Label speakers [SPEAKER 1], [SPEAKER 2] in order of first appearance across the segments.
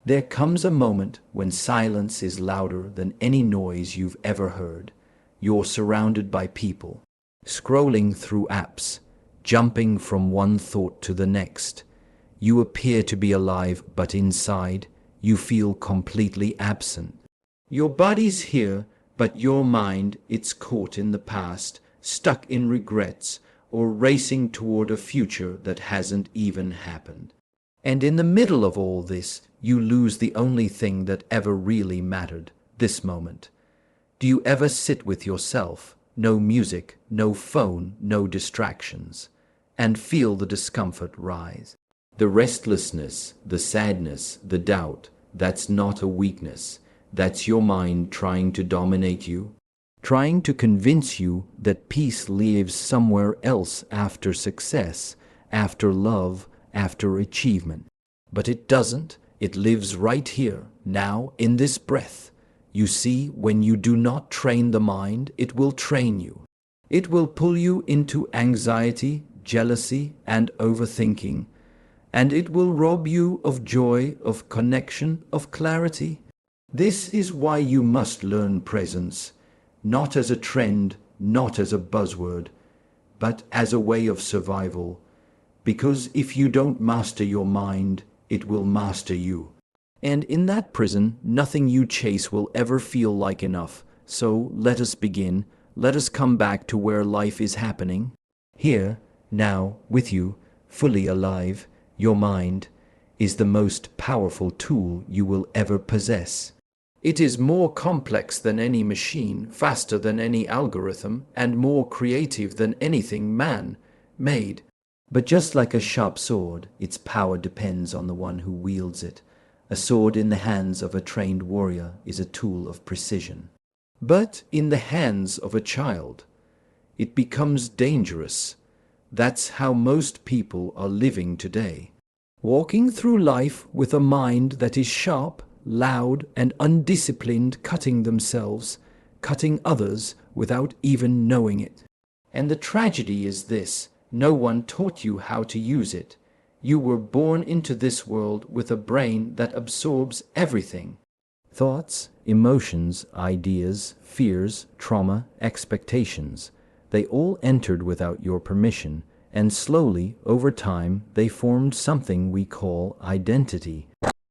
[SPEAKER 1] There comes a moment when silence is louder than any noise you've ever heard. You're surrounded by people, scrolling through apps, jumping from one thought to the next. You appear to be alive, but inside, you feel completely absent. Your body's here, but your mind, it's caught in the past, stuck in regrets, or racing toward a future that hasn't even happened. And in the middle of all this, you lose the only thing that ever really mattered, this moment. Do you ever sit with yourself, no music, no phone, no distractions, and feel the discomfort rise? The restlessness, the sadness, the doubt, that's not a weakness. That's your mind trying to dominate you, trying to convince you that peace lives somewhere else after success, after love, after achievement. But it doesn't. It lives right here, now, in this breath. You see, when you do not train the mind, it will train you. It will pull you into anxiety, jealousy, and overthinking. And it will rob you of joy, of connection, of clarity. This is why you must learn presence, not as a trend, not as a buzzword, but as a way of survival. Because if you don't master your mind, it will master you. And in that prison, nothing you chase will ever feel like enough. So let us begin. Let us come back to where life is happening. Here, now, with you, fully alive. Your mind is the most powerful tool you will ever possess. It is more complex than any machine, faster than any algorithm, and more creative than anything man made. But just like a sharp sword, its power depends on the one who wields it. A sword in the hands of a trained warrior is a tool of precision. But in the hands of a child, it becomes dangerous. That's how most people are living today. Walking through life with a mind that is sharp, loud, and undisciplined, cutting themselves, cutting others without even knowing it. And the tragedy is this: no one taught you how to use it. You were born into this world with a brain that absorbs everything. Thoughts, emotions, ideas, fears, trauma, expectations. They all entered without your permission, and slowly, over time, they formed something we call identity.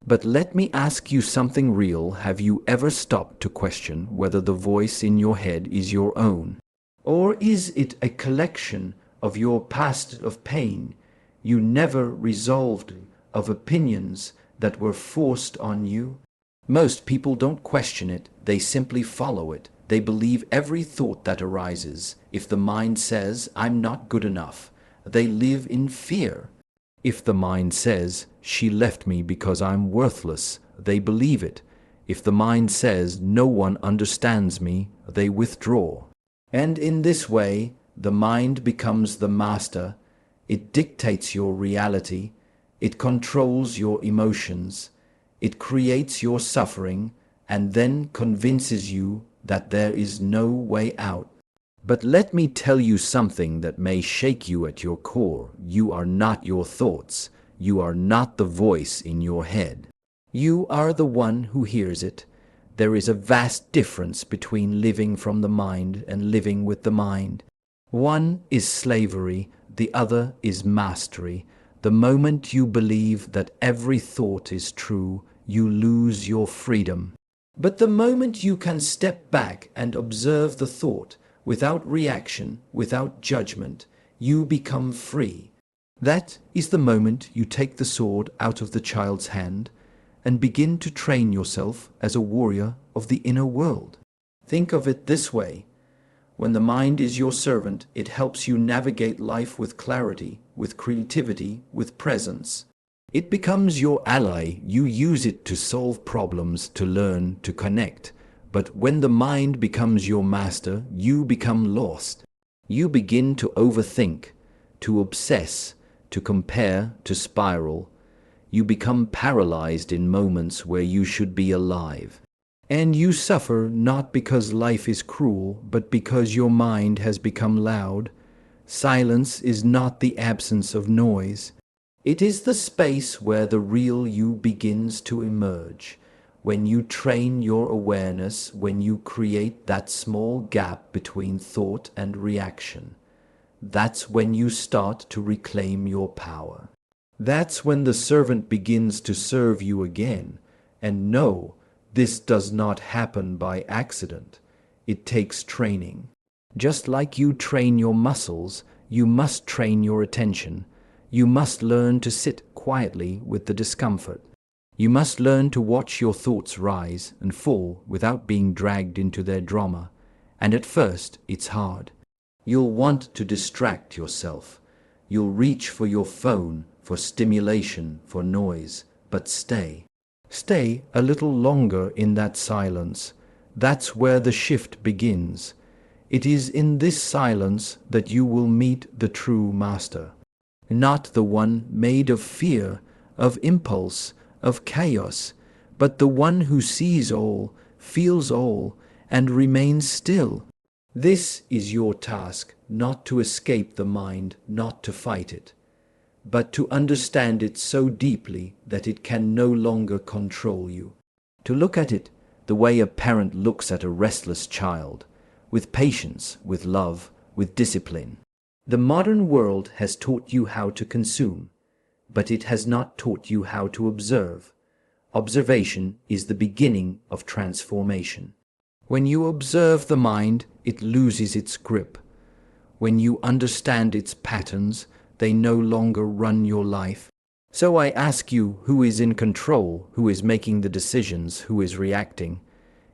[SPEAKER 1] But let me ask you something real. Have you ever stopped to question whether the voice in your head is your own? Or is it a collection of your past, of pain you never resolved, of opinions that were forced on you? Most people don't question it, they simply follow it. They believe every thought that arises. If the mind says, "I'm not good enough," they live in fear. If the mind says, "She left me because I'm worthless," they believe it. If the mind says, "No one understands me," they withdraw. And in this way, the mind becomes the master. It dictates your reality. It controls your emotions. It creates your suffering, and then convinces you that there is no way out. But let me tell you something that may shake you at your core. You are not your thoughts. You are not the voice in your head. You are the one who hears it. There is a vast difference between living from the mind and living with the mind. One is slavery, the other is mastery. The moment you believe that every thought is true, you lose your freedom. But the moment you can step back and observe the thought, without reaction, without judgment, you become free. That is the moment you take the sword out of the child's hand and begin to train yourself as a warrior of the inner world. Think of it this way. When the mind is your servant, it helps you navigate life with clarity, with creativity, with presence. It becomes your ally. You use it to solve problems, to learn, to connect. But when the mind becomes your master, you become lost. You begin to overthink, to obsess, to compare, to spiral. You become paralyzed in moments where you should be alive. And you suffer not because life is cruel, but because your mind has become loud. Silence is not the absence of noise. It is the space where the real you begins to emerge. When you train your awareness, when you create that small gap between thought and reaction, that's when you start to reclaim your power. That's when the servant begins to serve you again. And no, this does not happen by accident. It takes training. Just like you train your muscles, you must train your attention. You must learn to sit quietly with the discomfort. You must learn to watch your thoughts rise and fall without being dragged into their drama. And at first, it's hard. You'll want to distract yourself. You'll reach for your phone, for stimulation, for noise. But stay. Stay a little longer in that silence. That's where the shift begins. It is in this silence that you will meet the true master. Not the one made of fear, of impulse, of chaos, but the one who sees all, feels all, and remains still. This is your task, not to escape the mind, not to fight it, but to understand it so deeply that it can no longer control you. To look at it the way a parent looks at a restless child, with patience, with love, with discipline. The modern world has taught you how to consume, but it has not taught you how to observe. Observation is the beginning of transformation. When you observe the mind, it loses its grip. When you understand its patterns, they no longer run your life. So I ask you, who is in control, who is making the decisions, who is reacting?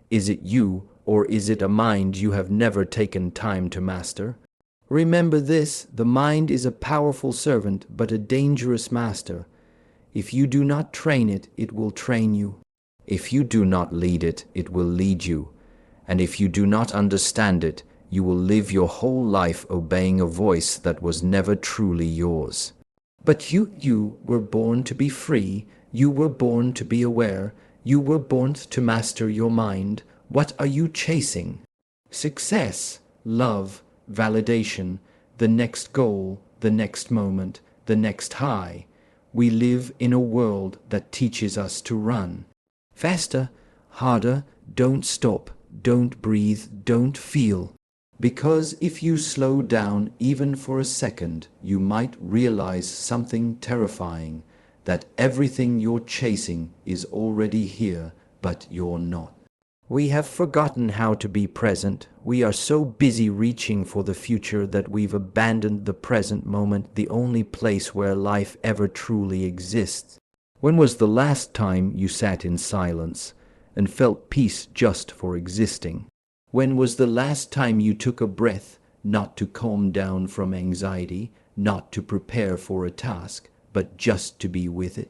[SPEAKER 1] Is it you, or is it a mind you have never taken time to master? Remember this, the mind is a powerful servant, but a dangerous master. If you do not train it, it will train you. If you do not lead it, it will lead you. And if you do not understand it, you will live your whole life obeying a voice that was never truly yours. But you were born to be free, you were born to be aware, you were born to master your mind. What are you chasing? Success, love, validation, the next goal, the next moment, the next high. We live in a world that teaches us to run. Faster, harder, don't stop, don't breathe, don't feel. Because if you slow down even for a second, you might realize something terrifying, that everything you're chasing is already here, but you're not. We have forgotten how to be present. We are so busy reaching for the future that we've abandoned the present moment, the only place where life ever truly exists. When was the last time you sat in silence and felt peace just for existing? When was the last time you took a breath, not to calm down from anxiety, not to prepare for a task, but just to be with it?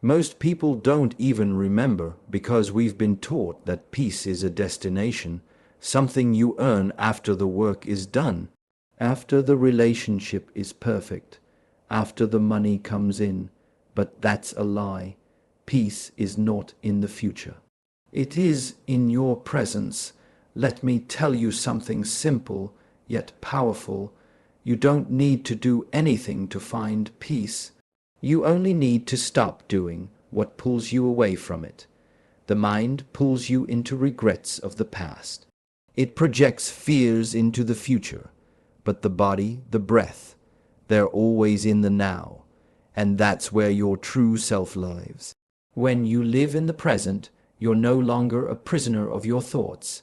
[SPEAKER 1] Most people don't even remember because we've been taught that peace is a destination, something you earn after the work is done, after the relationship is perfect, after the money comes in. But that's a lie. Peace is not in the future. It is in your presence. Let me tell you something simple yet powerful. You don't need to do anything to find peace. You only need to stop doing what pulls you away from it. The mind pulls you into regrets of the past. It projects fears into the future. But the body, the breath, they're always in the now. And that's where your true self lives. When you live in the present, you're no longer a prisoner of your thoughts.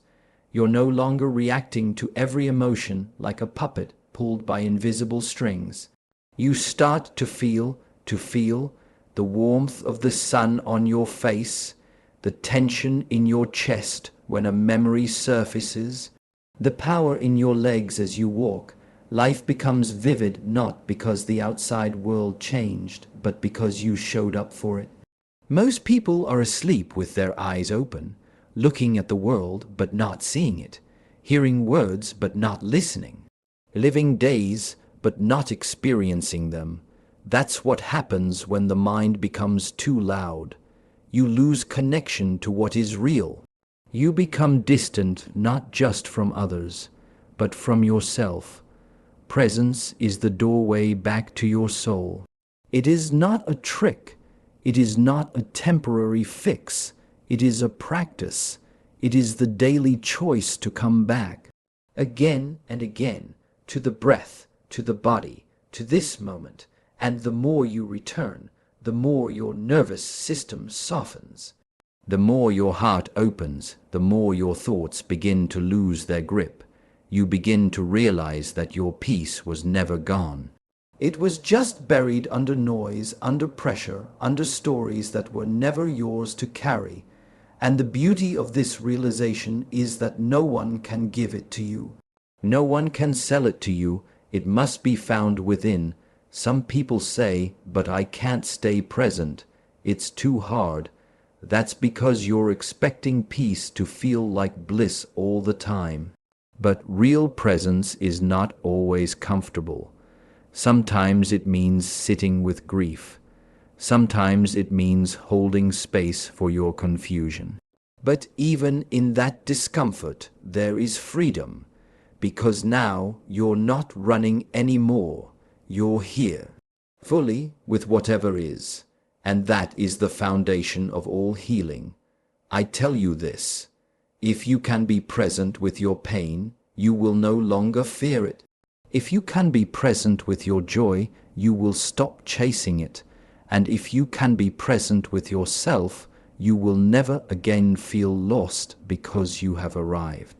[SPEAKER 1] You're no longer reacting to every emotion like a puppet pulled by invisible strings. You start to feel the warmth of the sun on your face, the tension in your chest when a memory surfaces, the power in your legs as you walk. Life becomes vivid not because the outside world changed, but because you showed up for it. Most people are asleep with their eyes open, looking at the world but not seeing it, hearing words but not listening, living days but not experiencing them. That's what happens when the mind becomes too loud. You lose connection to what is real. You become distant not just from others, but from yourself. Presence is the doorway back to your soul. It is not a trick. It is not a temporary fix. It is a practice. It is the daily choice to come back again and again to the breath, to the body, to this moment. And the more you return, the more your nervous system softens. The more your heart opens, the more your thoughts begin to lose their grip. You begin to realize that your peace was never gone. It was just buried under noise, under pressure, under stories that were never yours to carry. And the beauty of this realization is that no one can give it to you. No one can sell it to you. It must be found within. Some people say, "But I can't stay present. It's too hard." That's because you're expecting peace to feel like bliss all the time. But real presence is not always comfortable. Sometimes it means sitting with grief. Sometimes it means holding space for your confusion. But even in that discomfort, there is freedom, because now you're not running anymore. You're here, fully with whatever is, and that is the foundation of all healing. I tell you this, if you can be present with your pain, you will no longer fear it. If you can be present with your joy, you will stop chasing it. And if you can be present with yourself, you will never again feel lost because you have arrived.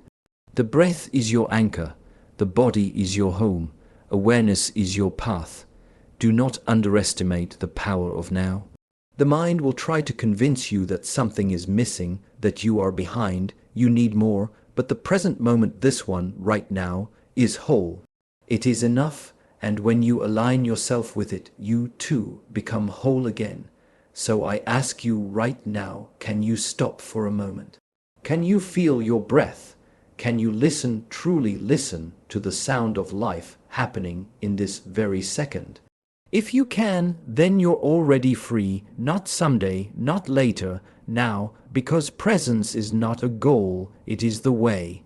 [SPEAKER 1] The breath is your anchor. The body is your home. Awareness is your path. Do not underestimate the power of now. The mind will try to convince you that something is missing, that you are behind, you need more, but the present moment, this one, right now, is whole. It is enough, and when you align yourself with it, you too become whole again. So I ask you right now, can you stop for a moment? Can you feel your breath? Can you listen, truly listen, to the sound of life happening in this very second? If you can, then you're already free, not someday, not later, now, because presence is not a goal, it is the way.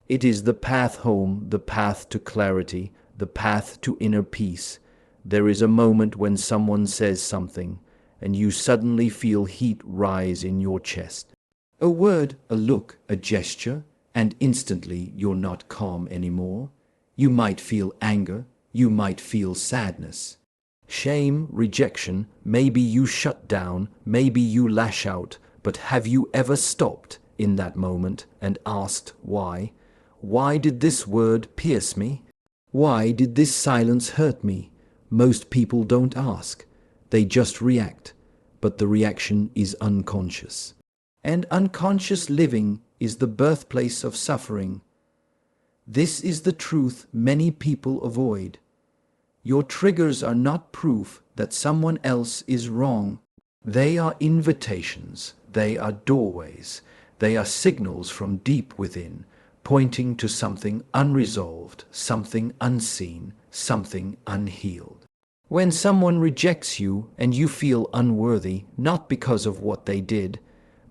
[SPEAKER 1] It is the path home, the path to clarity, the path to inner peace. There is a moment when someone says something, and you suddenly feel heat rise in your chest. A word, a look, a gesture, and instantly you're not calm anymore. You might feel anger, you might feel sadness. Shame, rejection, maybe you shut down, maybe you lash out, but have you ever stopped in that moment and asked why? Why did this word pierce me? Why did this silence hurt me? Most people don't ask. They just react, but the reaction is unconscious. And unconscious living is the birthplace of suffering. This is the truth many people avoid. Your triggers are not proof that someone else is wrong. They are invitations, they are doorways, they are signals from deep within, pointing to something unresolved, something unseen, something unhealed. When someone rejects you and you feel unworthy, not because of what they did,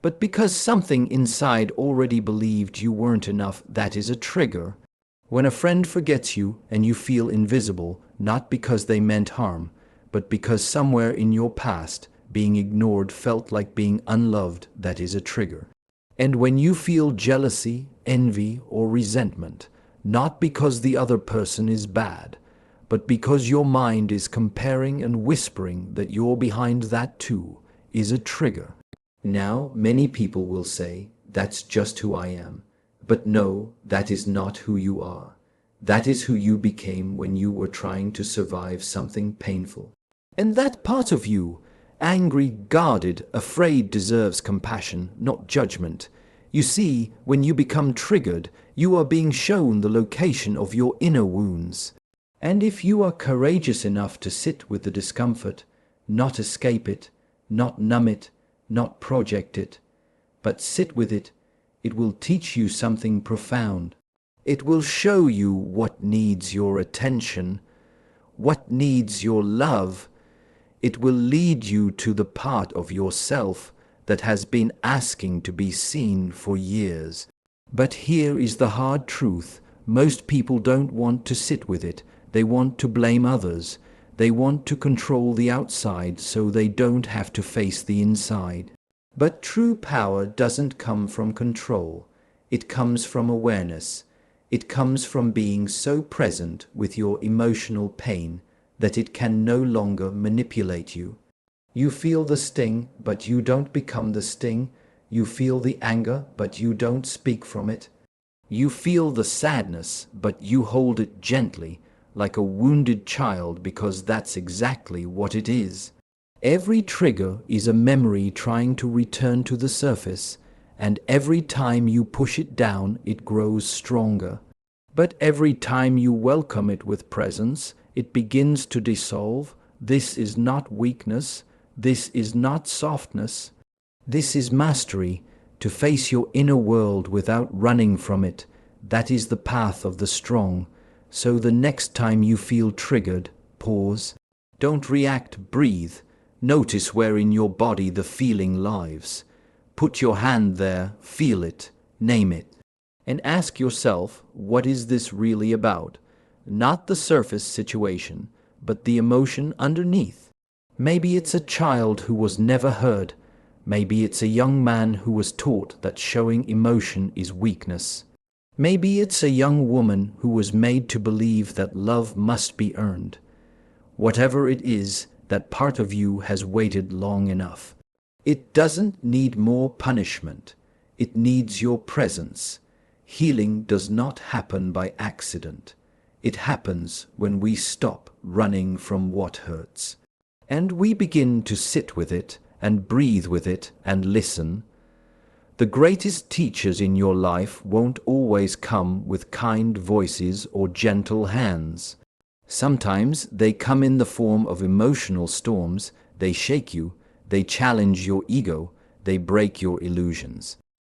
[SPEAKER 1] but because something inside already believed you weren't enough, that is a trigger. When a friend forgets you and you feel invisible, not because they meant harm, but because somewhere in your past, being ignored felt like being unloved, that is a trigger. And when you feel jealousy, envy, or resentment, not because the other person is bad, but because your mind is comparing and whispering that you're behind that too, is a trigger. Now, many people will say, that's just who I am. But no, that is not who you are. That is who you became when you were trying to survive something painful. And that part of you, angry, guarded, afraid, deserves compassion, not judgment. You see, when you become triggered, you are being shown the location of your inner wounds. And if you are courageous enough to sit with the discomfort, not escape it, not numb it, not project it, but sit with it, it will teach you something profound. It will show you what needs your attention, what needs your love. It will lead you to the part of yourself that has been asking to be seen for years. But here is the hard truth. Most people don't want to sit with it. They want to blame others. They want to control the outside so they don't have to face the inside. But true power doesn't come from control. It comes from awareness. It comes from being so present with your emotional pain that it can no longer manipulate you. You feel the sting, but you don't become the sting. You feel the anger, but you don't speak from it. You feel the sadness, but you hold it gently, like a wounded child, because that's exactly what it is. Every trigger is a memory trying to return to the surface, and every time you push it down, it grows stronger. But every time you welcome it with presence, it begins to dissolve. This is not weakness. This is not softness. This is mastery, to face your inner world without running from it. That is the path of the strong. So the next time you feel triggered, pause. Don't react, breathe. Notice where in your body the feeling lives. Put your hand there, feel it, name it. And ask yourself, what is this really about? Not the surface situation, but the emotion underneath. Maybe it's a child who was never heard. Maybe it's a young man who was taught that showing emotion is weakness. Maybe it's a young woman who was made to believe that love must be earned. Whatever it is, that part of you has waited long enough. It doesn't need more punishment. It needs your presence. Healing does not happen by accident. It happens when we stop running from what hurts. And we begin to sit with it and breathe with it and listen. The greatest teachers in your life won't always come with kind voices or gentle hands. Sometimes they come in the form of emotional storms. They shake you, they challenge your ego, they break your illusions.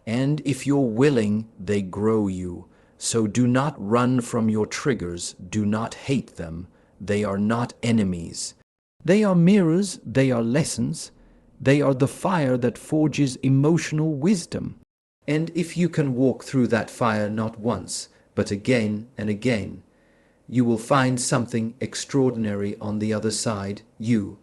[SPEAKER 1] And if you're willing, they grow you. So do not run from your triggers, do not hate them. They are not enemies. They are mirrors, they are lessons. They are the fire that forges emotional wisdom. And if you can walk through that fire not once, but again and again, you will find something extraordinary on the other side. You,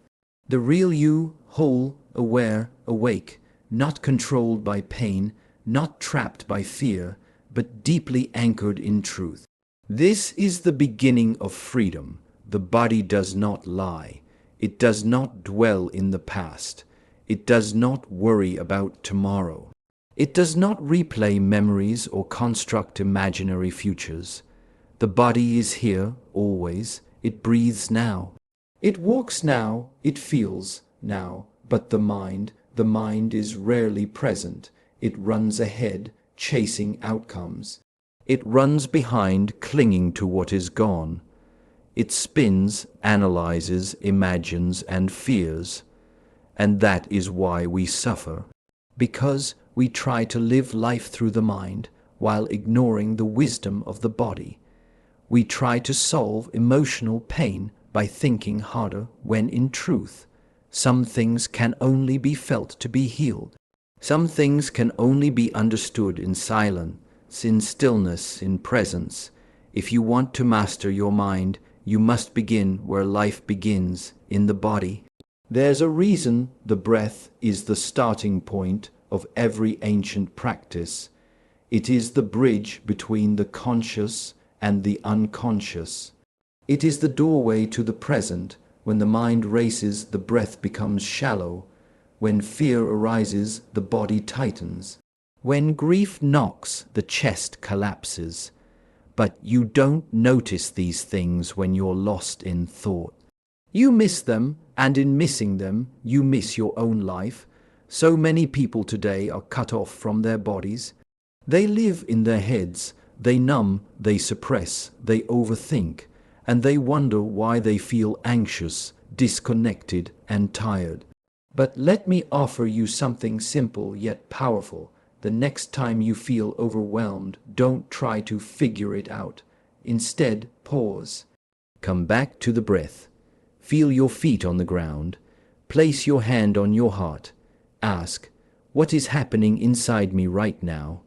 [SPEAKER 1] the real you, whole, aware, awake, not controlled by pain, not trapped by fear, but deeply anchored in truth. This is the beginning of freedom. The body does not lie. It does not dwell in the past. It does not worry about tomorrow. It does not replay memories or construct imaginary futures. The body is here, always. It breathes now. It walks now. It feels now. But the mind is rarely present. It runs ahead, chasing outcomes. It runs behind, clinging to what is gone. It spins, analyzes, imagines, and fears. And that is why we suffer. Because we try to live life through the mind while ignoring the wisdom of the body. We try to solve emotional pain by thinking harder when in truth, some things can only be felt to be healed. Some things can only be understood in silence, in stillness, in presence. If you want to master your mind, you must begin where life begins, in the body. There's a reason the breath is the starting point of every ancient practice. It is the bridge between the conscious and the unconscious. It is the doorway to the present. When the mind races, the breath becomes shallow. When fear arises, the body tightens. When grief knocks, the chest collapses. But you don't notice these things when you're lost in thought. You miss them, and in missing them, you miss your own life. So many people today are cut off from their bodies. They live in their heads. They numb, they suppress, they overthink, and they wonder why they feel anxious, disconnected, and tired. But let me offer you something simple yet powerful. The next time you feel overwhelmed, don't try to figure it out. Instead, pause. Come back to the breath. Feel your feet on the ground. Place your hand on your heart. Ask, what is happening inside me right now?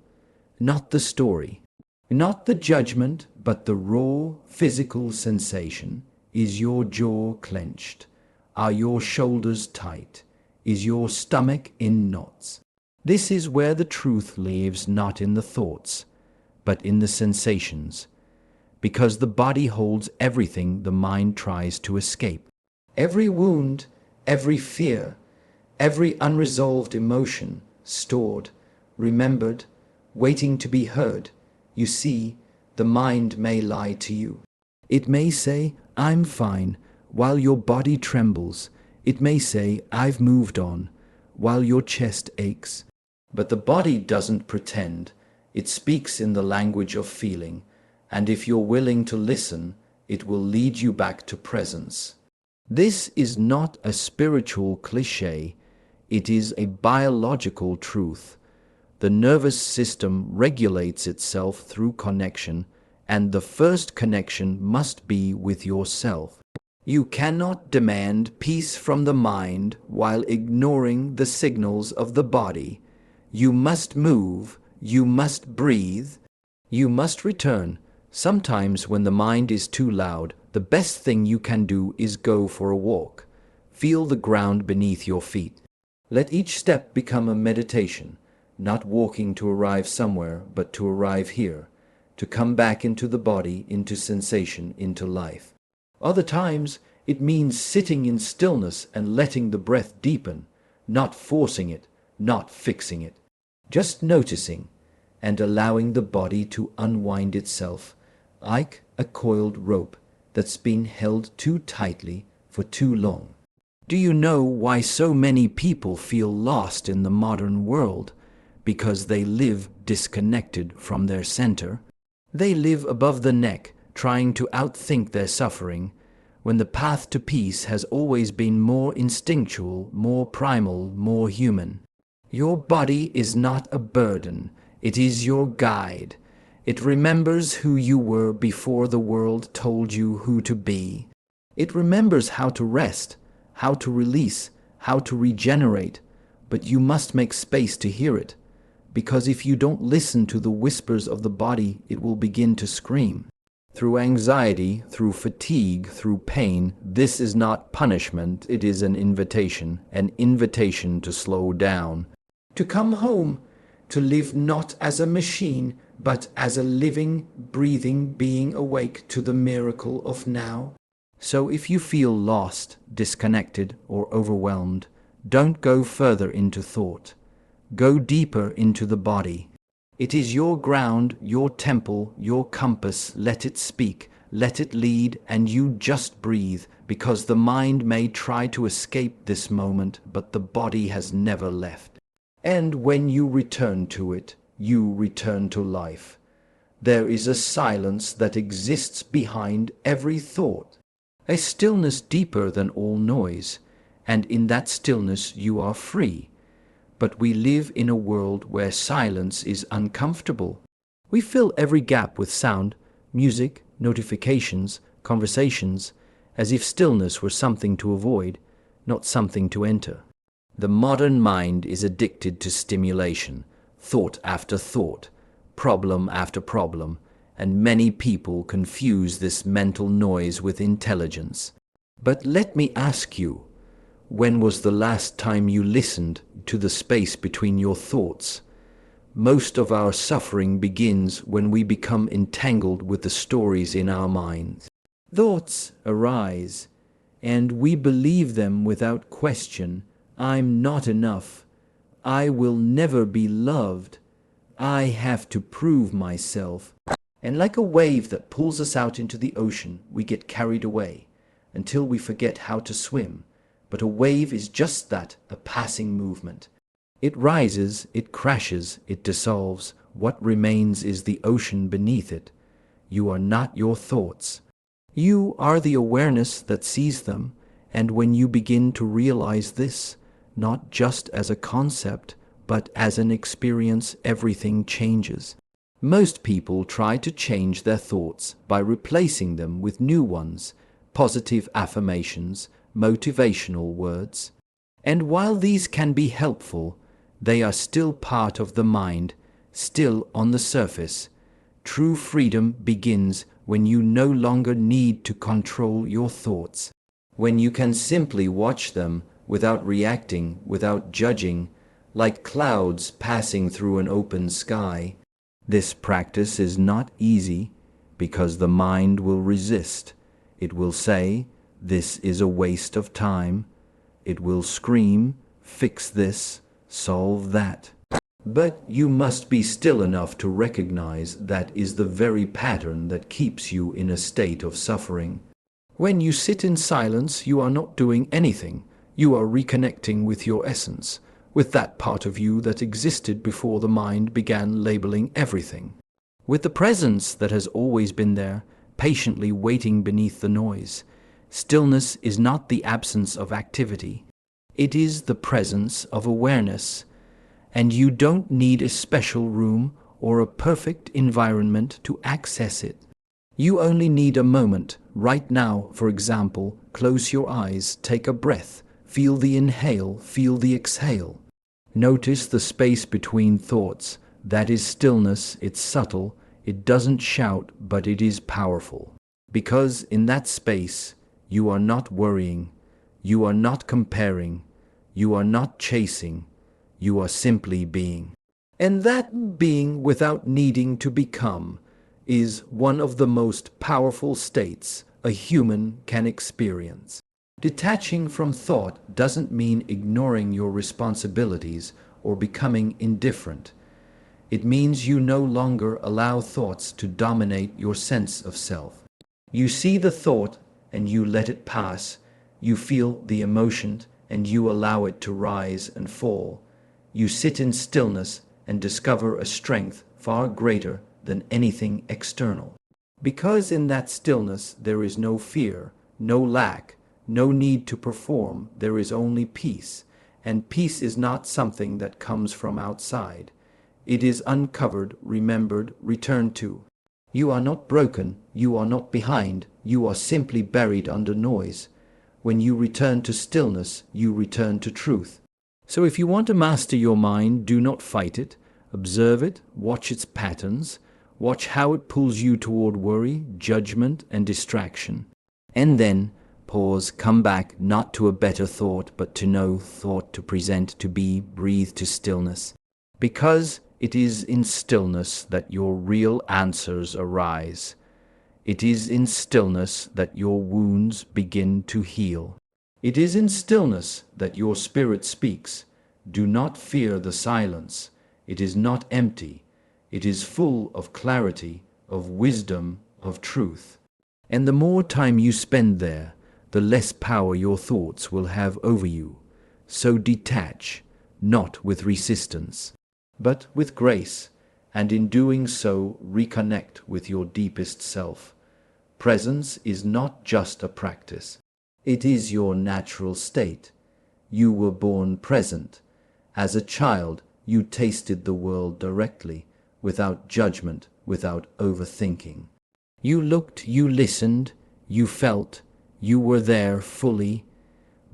[SPEAKER 1] Not the story. Not the judgment, but the raw, physical sensation. Is your jaw clenched? Are your shoulders tight? Is your stomach in knots? This is where the truth lives, not in the thoughts, but in the sensations, because the body holds everything the mind tries to escape. Every wound, every fear, every unresolved emotion, stored, remembered, waiting to be heard. You see, the mind may lie to you. It may say, "I'm fine," while your body trembles. It may say, "I've moved on," while your chest aches. But the body doesn't pretend. It speaks in the language of feeling, and if you're willing to listen, it will lead you back to presence. This is not a spiritual cliché. It is a biological truth. The nervous system regulates itself through connection, and the first connection must be with yourself. You cannot demand peace from the mind while ignoring the signals of the body. You must move, you must breathe, you must return. Sometimes when the mind is too loud, the best thing you can do is go for a walk. Feel the ground beneath your feet. Let each step become a meditation, not walking to arrive somewhere, but to arrive here, to come back into the body, into sensation, into life. Other times, it means sitting in stillness and letting the breath deepen, not forcing it, not fixing it, just noticing and allowing the body to unwind itself, like a coiled rope that's been held too tightly for too long. Do you know why so many people feel lost in the modern world? Because they live disconnected from their center. They live above the neck, trying to outthink their suffering, when the path to peace has always been more instinctual, more primal, more human. Your body is not a burden. It is your guide. It remembers who you were before the world told you who to be. It remembers how to rest, how to release, how to regenerate, but you must make space to hear it, because if you don't listen to the whispers of the body, it will begin to scream. Through anxiety, through fatigue, through pain, this is not punishment, it is an invitation to slow down, to come home, to live not as a machine, but as a living, breathing being awake to the miracle of now. So if you feel lost, disconnected, or overwhelmed, don't go further into thought. Go deeper into the body. It is your ground, your temple, your compass. Let it speak, let it lead, and you just breathe, because the mind may try to escape this moment, but the body has never left. And when you return to it, you return to life. There is a silence that exists behind every thought, a stillness deeper than all noise, and in that stillness you are free. But we live in a world where silence is uncomfortable. We fill every gap with sound, music, notifications, conversations, as if stillness were something to avoid, not something to enter. The modern mind is addicted to stimulation, thought after thought, problem after problem, and many people confuse this mental noise with intelligence. But let me ask you, when was the last time you listened to the space between your thoughts? Most of our suffering begins when we become entangled with the stories in our minds. Thoughts arise, and we believe them without question. I'm not enough. I will never be loved. I have to prove myself. And like a wave that pulls us out into the ocean, we get carried away until we forget how to swim. But a wave is just that, a passing movement. It rises, it crashes, it dissolves. What remains is the ocean beneath it. You are not your thoughts. You are the awareness that sees them, and when you begin to realize this, not just as a concept, but as an experience, everything changes. Most people try to change their thoughts by replacing them with new ones, positive affirmations, motivational words. And while these can be helpful, they are still part of the mind, still on the surface. True freedom begins when you no longer need to control your thoughts, when you can simply watch them without reacting, without judging, like clouds passing through an open sky. This practice is not easy because the mind will resist. It will say, "This is a waste of time." It will scream, "Fix this, solve that." But you must be still enough to recognize that is the very pattern that keeps you in a state of suffering. When you sit in silence, you are not doing anything. You are reconnecting with your essence, with that part of you that existed before the mind began labeling everything, with the presence that has always been there, patiently waiting beneath the noise. Stillness is not the absence of activity. It is the presence of awareness. And you don't need a special room or a perfect environment to access it. You only need a moment. Right now, for example, close your eyes, take a breath, feel the inhale, feel the exhale. Notice the space between thoughts. That is stillness. It's subtle. It doesn't shout, but it is powerful. Because in that space, you are not worrying. You are not comparing. You are not chasing. You are simply being. And that being, without needing to become, is one of the most powerful states a human can experience. Detaching from thought doesn't mean ignoring your responsibilities or becoming indifferent. It means you no longer allow thoughts to dominate your sense of self. You see the thought and you let it pass. You feel the emotion and you allow it to rise and fall. You sit in stillness and discover a strength far greater than anything external. Because in that stillness there is no fear, no lack, no need to perform. There is only peace. And peace is not something that comes from outside. It is uncovered, remembered, returned to. You are not broken. You are not behind. You are simply buried under noise. When you return to stillness, you return to truth. So if you want to master your mind, do not fight it. Observe it, watch its patterns, watch how it pulls you toward worry, judgment, and distraction. And then pause, come back, not to a better thought, but to no thought to present, to be, breathe to stillness. Because it is in stillness that your real answers arise. It is in stillness that your wounds begin to heal. It is in stillness that your spirit speaks. Do not fear the silence. It is not empty. It is full of clarity, of wisdom, of truth. And the more time you spend there, the less power your thoughts will have over you. So detach, not with resistance, but with grace, and in doing so reconnect with your deepest self. Presence is not just a practice. It is your natural state. You were born present. As a child, you tasted the world directly, without judgment, without overthinking. You looked, you listened, you felt, you were there fully,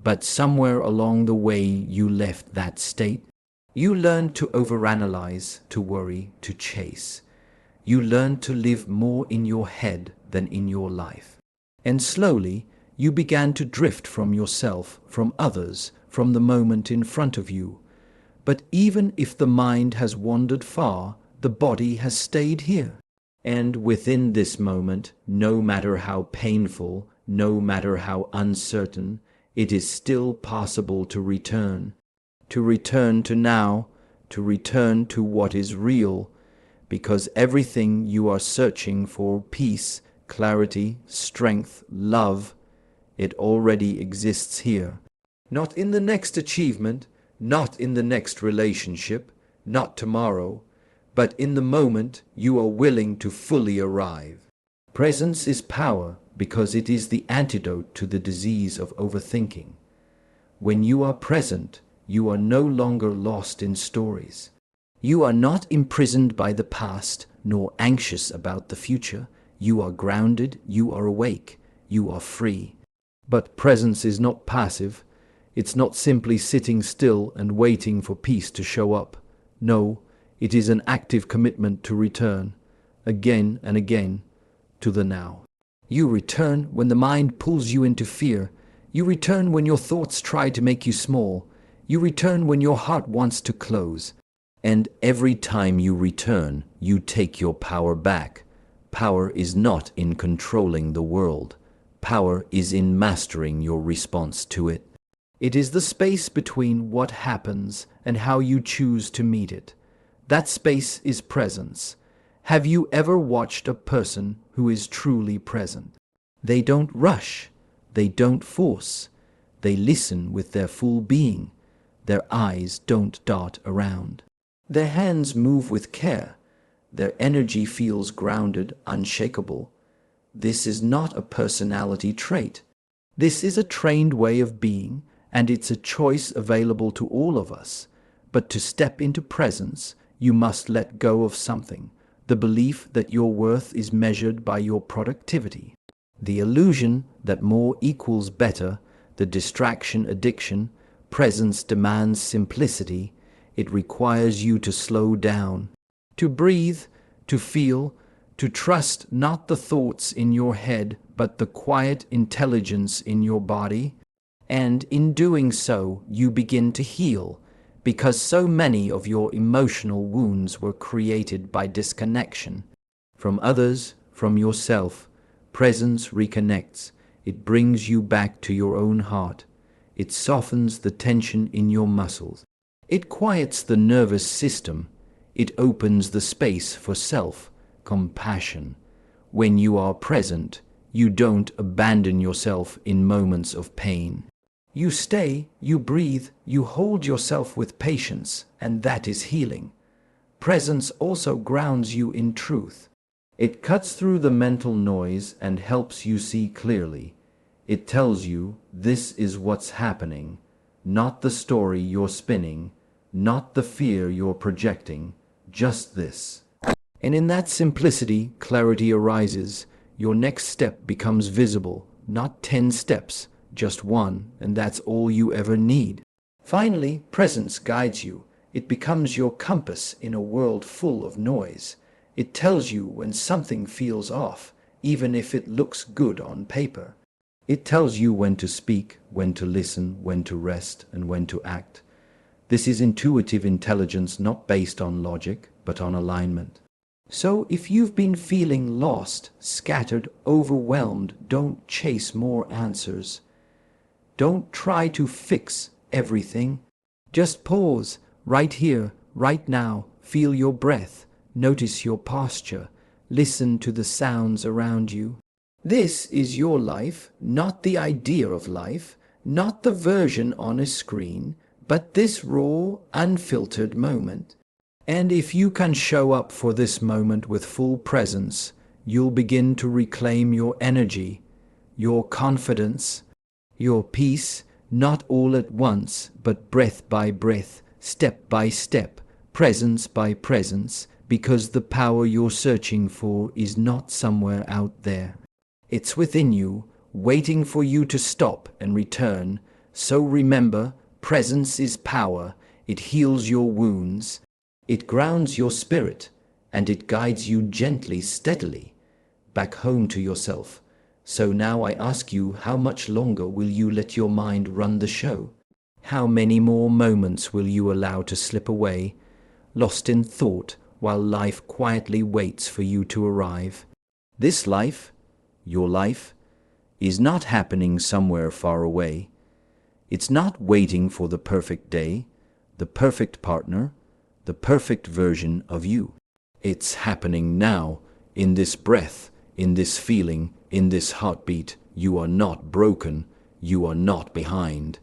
[SPEAKER 1] but somewhere along the way you left that state. You learned to overanalyze, to worry, to chase. You learned to live more in your head than in your life. And slowly, you began to drift from yourself, from others, from the moment in front of you. But even if the mind has wandered far, the body has stayed here. And within this moment, no matter how painful, no matter how uncertain, it is still possible to return to now, to return to what is real, because everything you are searching for, peace, clarity, strength, love, it already exists here. Not in the next achievement, not in the next relationship, not tomorrow, but in the moment you are willing to fully arrive. Presence is power because it is the antidote to the disease of overthinking. When you are present, you are no longer lost in stories. You are not imprisoned by the past, nor anxious about the future. You are grounded, you are awake, you are free. But presence is not passive. It's not simply sitting still and waiting for peace to show up. No, it is an active commitment to return, again and again, to the now. You return when the mind pulls you into fear. You return when your thoughts try to make you small. You return when your heart wants to close. And every time you return, you take your power back. Power is not in controlling the world. Power is in mastering your response to it. It is the space between what happens and how you choose to meet it. That space is presence. Have you ever watched a person who is truly present? They don't rush. They don't force. They listen with their full being. Their eyes don't dart around. Their hands move with care. Their energy feels grounded, unshakable. This is not a personality trait. This is a trained way of being, and it's a choice available to all of us. But to step into presence, you must let go of something, the belief that your worth is measured by your productivity, the illusion that more equals better, the distraction addiction. Presence demands simplicity. It requires you to slow down, to breathe, to feel, to trust not the thoughts in your head, but the quiet intelligence in your body. And in doing so, you begin to heal, because so many of your emotional wounds were created by disconnection. From others, from yourself, presence reconnects. It brings you back to your own heart. It softens the tension in your muscles. It quiets the nervous system. It opens the space for self-compassion. When you are present, you don't abandon yourself in moments of pain. You stay, you breathe, you hold yourself with patience, and that is healing. Presence also grounds you in truth. It cuts through the mental noise and helps you see clearly. It tells you this is what's happening, not the story you're spinning, not the fear you're projecting, just this. And in that simplicity, clarity arises. Your next step becomes visible, not 10 steps, just one, and that's all you ever need. Finally, presence guides you. It becomes your compass in a world full of noise. It tells you when something feels off, even if it looks good on paper. It tells you when to speak, when to listen, when to rest, and when to act. This is intuitive intelligence, not based on logic, but on alignment. So if you've been feeling lost, scattered, overwhelmed, don't chase more answers. Don't try to fix everything. Just pause, right here, right now. Feel your breath. Notice your posture. Listen to the sounds around you. This is your life, not the idea of life, not the version on a screen, but this raw, unfiltered moment. And if you can show up for this moment with full presence, you'll begin to reclaim your energy, your confidence, your peace, not all at once, but breath by breath, step by step, presence by presence, because the power you're searching for is not somewhere out there. It's within you, waiting for you to stop and return. So remember, presence is power. It heals your wounds. It grounds your spirit, and it guides you gently, steadily, back home to yourself. So now I ask you, how much longer will you let your mind run the show? How many more moments will you allow to slip away, lost in thought, while life quietly waits for you to arrive? This life, your life, is not happening somewhere far away. It's not waiting for the perfect day, the perfect partner, the perfect version of you. It's happening now, in this breath, in this feeling, in this heartbeat. You are not broken. You are not behind.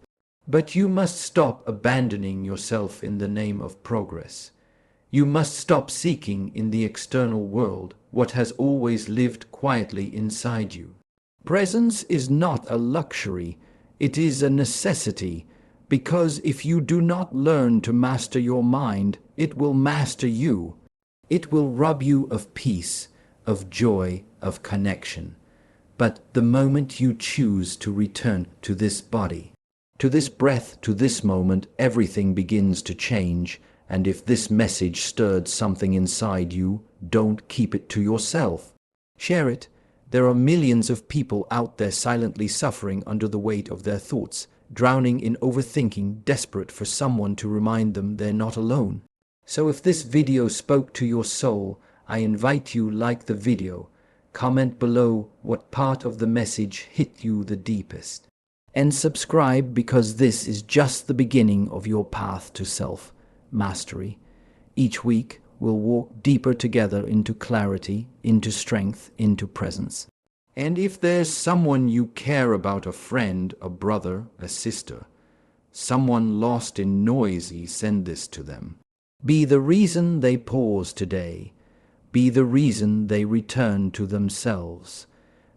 [SPEAKER 1] But you must stop abandoning yourself in the name of progress. You must stop seeking in the external world what has always lived quietly inside you. Presence is not a luxury. It is a necessity. Because if you do not learn to master your mind, it will master you. It will rob you of peace, of joy, of connection. But the moment you choose to return to this body, to this breath, to this moment, everything begins to change. And if this message stirred something inside you, don't keep it to yourself. Share it. There are millions of people out there silently suffering under the weight of their thoughts, drowning in overthinking, desperate for someone to remind them they're not alone. So if this video spoke to your soul, I invite you like the video, comment below what part of the message hit you the deepest, and subscribe because this is just the beginning of your path to self-mastery. Each week, we'll walk deeper together into clarity, into strength, into presence. And if there's someone you care about, a friend, a brother, a sister, someone lost in noise, send this to them. Be the reason they pause today. Be the reason they return to themselves.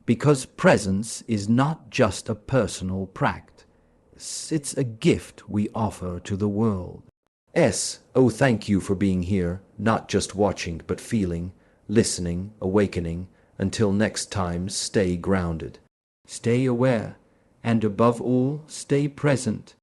[SPEAKER 1] Because presence is not just a personal practice, it's a gift we offer to the world. Oh, thank you for being here, not just watching, but feeling, listening, awakening. Until next time, stay grounded, stay aware, and above all, stay present.